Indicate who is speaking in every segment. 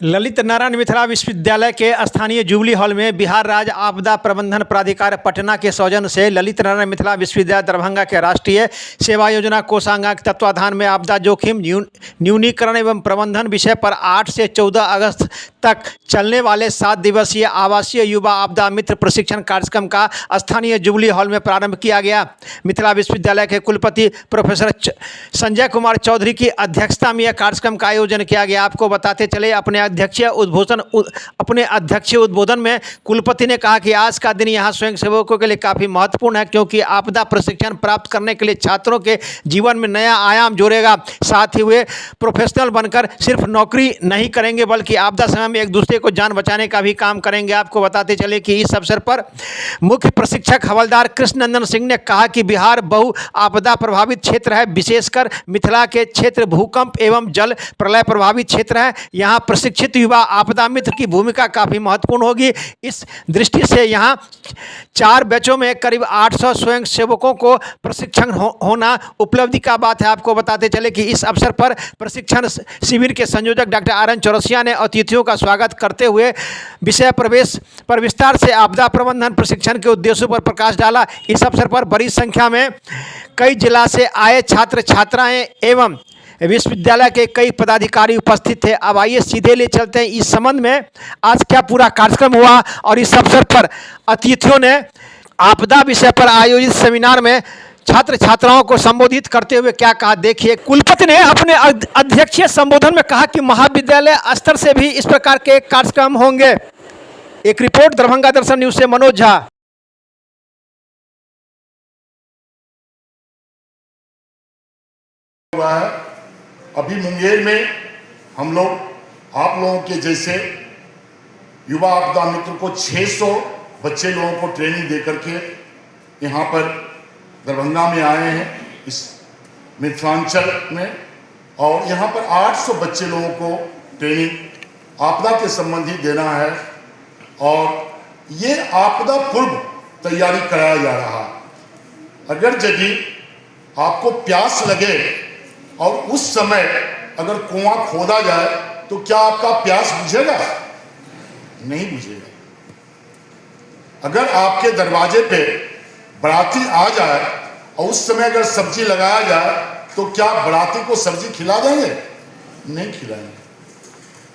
Speaker 1: ललित नारायण मिथिला विश्वविद्यालय के स्थानीय जुबली हॉल में बिहार राज्य आपदा प्रबंधन प्राधिकार पटना के सौजन्य से ललित नारायण मिथिला विश्वविद्यालय दरभंगा के राष्ट्रीय सेवा योजना कोषांग के तत्वाधान में आपदा जोखिम न्यूनीकरण एवं प्रबंधन विषय पर 8 से 14 अगस्त तक चलने वाले 7 दिवसीय आवासीय युवा आपदा मित्र प्रशिक्षण कार्यक्रम का स्थानीय जुबली हॉल में प्रारंभ किया गया। मिथिला विश्वविद्यालय के कुलपति प्रोफेसर संजय कुमार चौधरी की अध्यक्षता में यह कार्यक्रम का आयोजन किया गया। आपको बताते चले अपने अध्यक्षीय उद्बोधन में कुलपति ने कहा कि आज का दिन यहाँ स्वयंसेवकों के लिए काफ़ी महत्वपूर्ण है, क्योंकि आपदा प्रशिक्षण प्राप्त करने के लिए छात्रों के जीवन में नया आयाम जोड़ेगा। साथ ही वे प्रोफेशनल बनकर सिर्फ नौकरी नहीं करेंगे, बल्कि आपदा समय में एक दूसरे को जान बचाने का भी काम करेंगे। आपको बताते चले कि इस अवसर पर मुख्य प्रशिक्षक हवलदार कृष्णनंदन सिंह ने कहा कि बिहार बहु आपदा प्रभावित क्षेत्र है, विशेषकर मिथिला के क्षेत्र भूकंप एवं जल प्रलय प्रभावित क्षेत्र है। यहाँ प्रशिक्षित युवा आपदा मित्र की भूमिका काफ़ी महत्वपूर्ण होगी। इस दृष्टि से यहाँ 4 बैचों में करीब 800 स्वयंसेवकों को प्रशिक्षण होना उपलब्धि का बात है। आपको बताते चले कि इस अवसर पर प्रशिक्षण शिविर के संयोजक डॉक्टर आर एन चौरसिया ने अतिथियों का स्वागत करते हुए विषय प्रवेश पर विस्तार से आपदा प्रबंधन प्रशिक्षण के उद्देश्यों पर प्रकाश डाला। इस अवसर पर बड़ी संख्या में कई जिला से आए छात्र छात्राएं एवं विश्वविद्यालय के कई पदाधिकारी उपस्थित थे। अब आइए सीधे ले चलते हैं इस संबंध में आज क्या पूरा कार्यक्रम हुआ और इस अवसर पर अतिथियों ने आपदा विषय पर आयोजित सेमिनार में छात्र छात्राओं को संबोधित करते हुए क्या कहा। देखिए, कुलपति ने अपने अध्यक्षीय संबोधन में कहा कि महाविद्यालय स्तर से भी इस प्रकार के कार्यक्रम होंगे। एक रिपोर्ट दरभंगा दर्शन न्यूज से मनोज झा।
Speaker 2: अभी मुंगेर में हम लोग आप लोगों के जैसे युवा आपदा मित्र को 600 बच्चे लोगों को ट्रेनिंग दे करके यहाँ पर दरभंगा में आए हैं इस मिथिलांचल में, और यहाँ पर 800 बच्चे लोगों को ट्रेनिंग आपदा के संबंधी देना है। और ये आपदा पूर्व तैयारी कराया जा रहा है। अगर यदि आपको प्यास लगे और उस समय अगर कुआं खोदा जाए तो क्या आपका प्यास बुझेगा? नहीं बुझेगा। अगर आपके दरवाजे पे बराती आ जाए और उस समय अगर सब्जी लगाया जाए तो क्या बराती को सब्जी खिला देंगे? नहीं खिलाएंगे।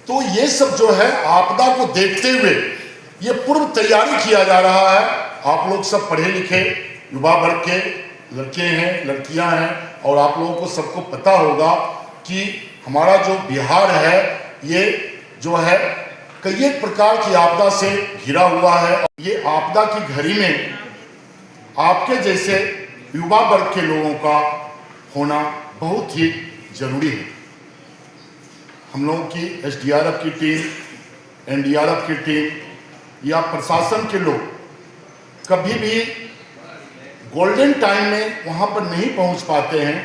Speaker 2: तो ये सब जो है आपदा को देखते हुए ये पूर्व तैयारी किया जा रहा है। आप लोग सब पढ़े लिखे युवा वर्ग के लड़के हैं, लड़कियां हैं, और आप लोगों को सबको पता होगा कि हमारा जो बिहार है ये जो है कई एक प्रकार की आपदा से घिरा हुआ है। और ये आपदा की घड़ी में आपके जैसे युवा वर्ग के लोगों का होना बहुत ही जरूरी है। हम लोगों की एसडीआरएफ की टीम, एनडीआरएफ की टीम या प्रशासन के लोग कभी भी गोल्डन टाइम में वहां पर नहीं पहुंच पाते हैं।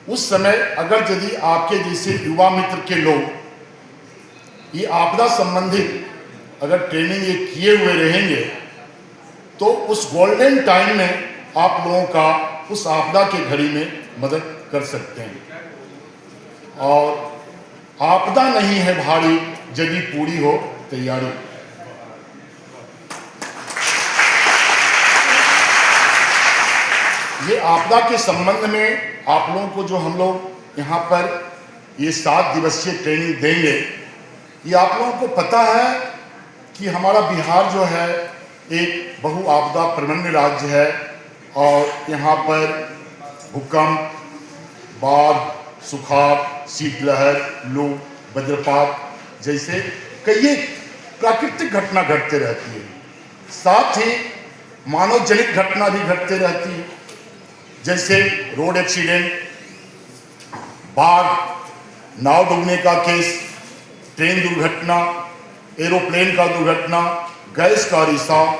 Speaker 2: उस समय अगर यदि आपके जैसे युवा मित्र के लोग ये आपदा संबंधित अगर ट्रेनिंग ये किए हुए रहेंगे तो उस गोल्डन टाइम में आप लोगों का उस आपदा के घड़ी में मदद कर सकते हैं। और आपदा नहीं है भारी यदि पूरी हो तैयारी। ये आपदा के संबंध में आप लोगों को जो हम लोग यहाँ पर ये 7 दिवसीय ट्रेनिंग देंगे, ये आप लोगों को पता है कि हमारा बिहार जो है एक बहु आपदा प्रबंधन राज्य है, और यहाँ पर भूकंप, बाढ़, सुखाड़, शीतलहर, लू, वज्रपात जैसे कई प्राकृतिक घटना घटते रहती है। साथ ही मानव जनित घटना भी घटते रहती है, जैसे रोड एक्सीडेंट, बाढ़, नाव डूबने का केस, ट्रेन दुर्घटना, एरोप्लेन का दुर्घटना, गैस का रिसाव,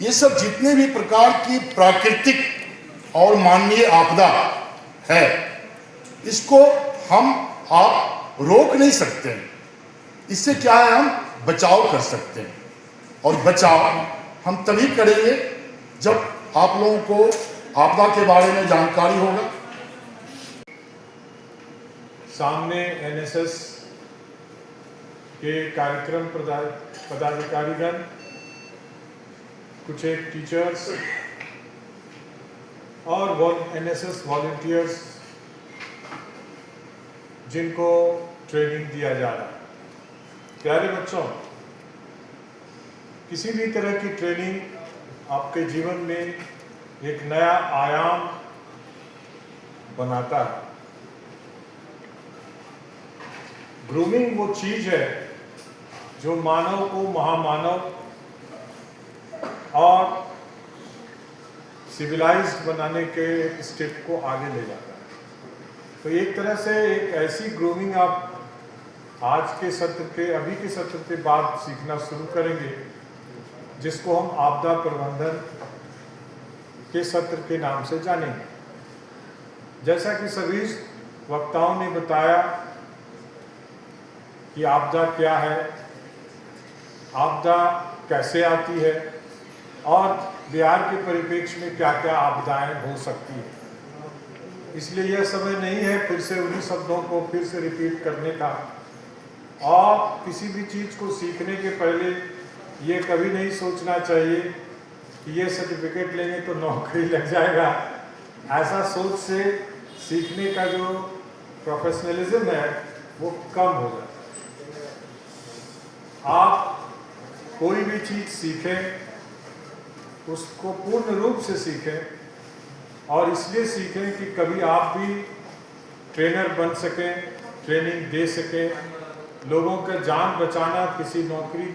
Speaker 2: ये सब जितने भी प्रकार की प्राकृतिक और मानवीय आपदा है, इसको हम आप रोक नहीं सकते हैं। इससे क्या है, हम बचाव कर सकते हैं, और बचाव हम तभी करेंगे जब आप लोगों को आपदा के बारे में जानकारी होगा।
Speaker 3: सामने एनएसएस के कार्यक्रम पदाधिकारीगण, कुछ एक टीचर्स और एनएसएस वॉलंटियर्स जिनको ट्रेनिंग दिया जा रहा है। प्यारे बच्चों, किसी भी तरह की ट्रेनिंग आपके जीवन में एक नया आयाम बनाता है। ग्रूमिंग वो चीज है जो मानव को महामानव और सिविलाइज्ड बनाने के एक स्टेप को आगे ले जाता है। तो एक तरह से एक ऐसी ग्रूमिंग आप आज के सत्र के, अभी के सत्र के बाद सीखना शुरू करेंगे, जिसको हम आपदा प्रबंधन के सत्र के नाम से जानेंगे। जैसा कि सभी वक्ताओं ने बताया कि आपदा क्या है, आपदा कैसे आती है और बिहार के परिप्रेक्ष्य में क्या क्या आपदाएं हो सकती है। इसलिए यह समय नहीं है फिर से उन्हीं शब्दों को फिर से रिपीट करने का, और किसी भी चीज़ को सीखने के पहले ये कभी नहीं सोचना चाहिए कि ये सर्टिफिकेट लेंगे तो नौकरी लग जाएगा। ऐसा सोच से सीखने का जो प्रोफेशनलिज्म है वो कम हो जाता है। आप कोई भी चीज़ सीखें, उसको पूर्ण रूप से सीखें, और इसलिए सीखें कि कभी आप भी ट्रेनर बन सकें, ट्रेनिंग दे सकें। लोगों का जान बचाना किसी नौकरी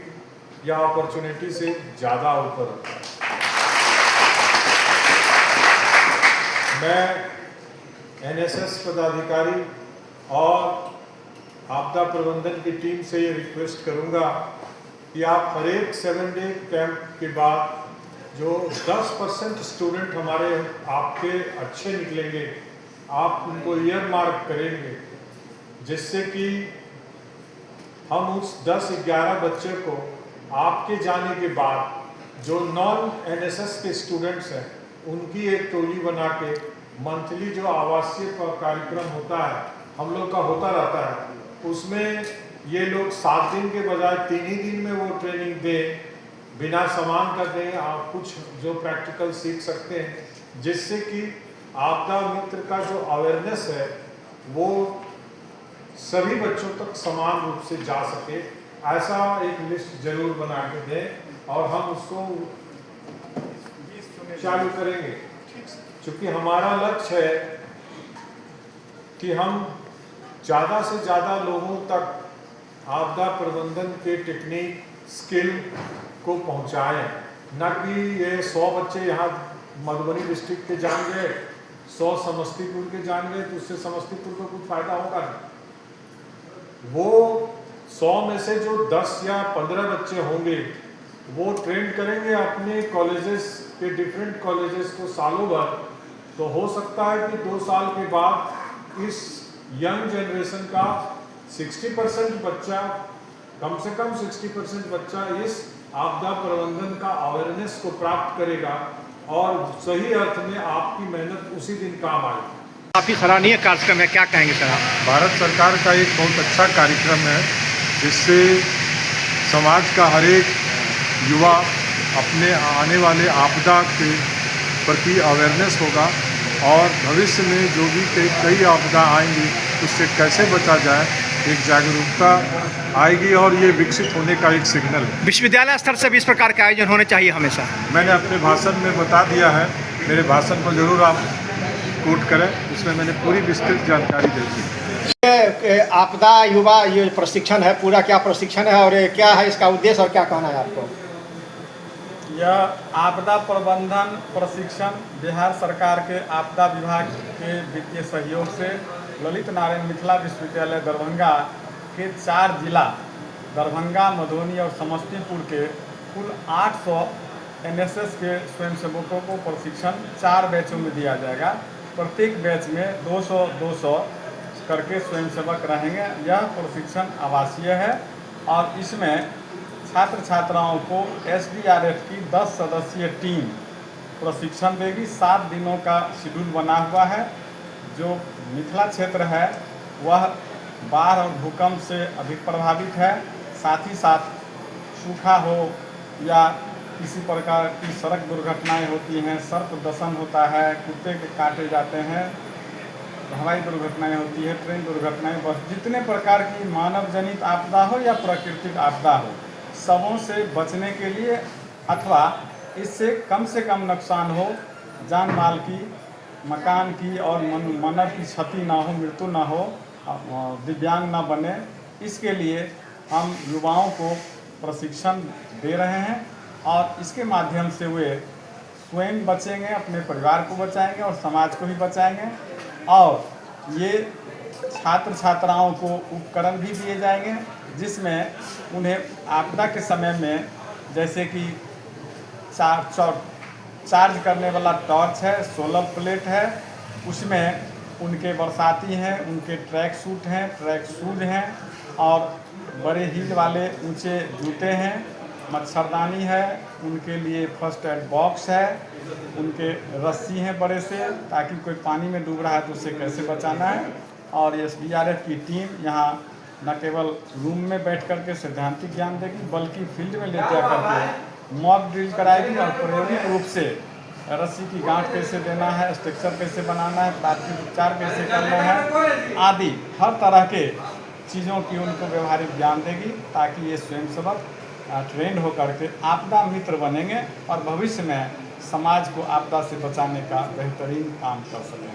Speaker 3: या अपॉर्चुनिटी से ज़्यादा ऊपर होता है। मैं एनएसएस पदाधिकारी और आपदा प्रबंधन की टीम से ये रिक्वेस्ट करूंगा कि आप हर एक 7 डे कैंप के बाद जो 10% स्टूडेंट हमारे आपके अच्छे निकलेंगे, आप उनको ईयर मार्क करेंगे, जिससे कि हम उस 10-11 बच्चे को आपके जाने के बाद जो नॉन एनएसएस के स्टूडेंट्स हैं उनकी एक टोली बना के मंथली जो आवासीय कार्यक्रम होता है, हम लोग का होता रहता है, उसमें ये लोग 7 दिन के बजाय 3 ही दिन में वो ट्रेनिंग दें, बिना सामान का दें। आप कुछ जो प्रैक्टिकल सीख सकते हैं, जिससे कि आपदा मित्र का जो अवेयरनेस है वो सभी बच्चों तक समान रूप से जा सके। ऐसा एक लिस्ट जरूर बना के दें और हम उसको चालू करेंगे, क्योंकि हमारा लक्ष्य है कि हम ज़्यादा से ज़्यादा लोगों तक आपदा प्रबंधन के टेक्निक स्किल को पहुंचाएं। न कि ये 100 बच्चे यहाँ मधुबनी डिस्ट्रिक्ट के जान गए, 100 समस्तीपुर के जान गए, तो उससे समस्तीपुर को कुछ फायदा होगा नहीं। वो 100 में से जो 10 या 15 बच्चे होंगे वो ट्रेन करेंगे अपने कॉलेजेस के, डिफरेंट कॉलेजेस को सालों भर। तो हो सकता है कि 2 साल के बाद इस यंग जनरेशन का 60% बच्चा, कम से कम 60% बच्चा इस आपदा प्रबंधन का अवेयरनेस को प्राप्त करेगा और सही अर्थ में आपकी मेहनत उसी दिन काम आएगी।
Speaker 1: काफ़ी सराहनीय कार्यक्रम है, क्या कहेंगे सर आप?
Speaker 3: भारत सरकार का एक बहुत अच्छा कार्यक्रम है, जिससे समाज का हर एक युवा अपने आने वाले आपदा के प्रति अवेयरनेस होगा और भविष्य में जो भी कई आपदा आएंगी उससे कैसे बचा जाए, एक जागरूकता आएगी और ये विकसित होने का एक सिग्नल है।
Speaker 1: विश्वविद्यालय स्तर से भी इस प्रकार के आयोजन होने चाहिए हमेशा।
Speaker 3: मैंने अपने भाषण में बता दिया है, मेरे भाषण को जरूर आप कोट करें, उसमें मैंने पूरी विस्तृत जानकारी दी थी।
Speaker 1: आपदा युवा ये प्रशिक्षण है, पूरा क्या प्रशिक्षण है और क्या है इसका उद्देश्य और क्या कहना है आपको?
Speaker 4: यह आपदा प्रबंधन प्रशिक्षण बिहार सरकार के आपदा विभाग के वित्तीय सहयोग से ललित नारायण मिथिला विश्वविद्यालय दरभंगा के 4 जिला दरभंगा, मधुबनी और समस्तीपुर के कुल 800 एनएसएस के स्वयंसेवकों को प्रशिक्षण 4 बैचों में दिया जाएगा। प्रत्येक बैच में 200-200 करके स्वयंसेवक रहेंगे। यह प्रशिक्षण आवासीय है और इसमें छात्र छात्राओं को एसडीआरएफ की 10 सदस्यीय टीम प्रशिक्षण देगी। 7 दिनों का शेड्यूल बना हुआ है। जो मिथिला क्षेत्र है वह बाढ़ और भूकंप से अधिक प्रभावित है। साथ ही साथ सूखा हो या किसी प्रकार की सड़क दुर्घटनाएं होती हैं, सर्प दंशन होता है, कुत्ते के काटे जाते हैं, हवाई दुर्घटनाएं होती है, ट्रेन दुर्घटनाएं, बस जितने प्रकार की मानव जनित आपदा हो या प्राकृतिक आपदा हो, सबों से बचने के लिए अथवा इससे कम नुकसान हो, जान माल की, मकान की और मानव की क्षति ना हो, मृत्यु ना हो, दिव्यांग ना बने, इसके लिए हम युवाओं को प्रशिक्षण दे रहे हैं और इसके माध्यम से वे स्वयं बचेंगे, अपने परिवार को बचाएंगे और समाज को भी बचाएंगे। और ये छात्र छात्राओं को उपकरण भी दिए जाएंगे जिसमें उन्हें आपदा के समय में, जैसे कि चार्ज करने वाला टॉर्च है, सोलर प्लेट है, उसमें उनके बरसाती हैं, उनके ट्रैक सूट हैं, ट्रैक शूज हैं और बड़े हील वाले ऊंचे जूते हैं, मच्छरदानी है, उनके लिए फर्स्ट एड बॉक्स है, उनके रस्सी हैं बड़े से, ताकि कोई पानी में डूब रहा है तो उसे कैसे बचाना है। और SDRF की टीम यहाँ न केवल रूम में बैठ करके सैद्धांतिक ज्ञान देगी बल्कि फील्ड में ले जा करके मॉक ड्रिल कराएगी और प्रायोगिक रूप से रस्सी की गांठ कैसे देना है, स्ट्रक्चर कैसे बनाना है, प्राथमिक उपचार कैसे करना है आदि हर तरह के चीज़ों की उनको व्यवहारिक ज्ञान देगी, ताकि ये स्वयंसेवक ट्रेंड होकर के आपदा मित्र बनेंगे और भविष्य में समाज को आपदा से बचाने का बेहतरीन काम कर सकें।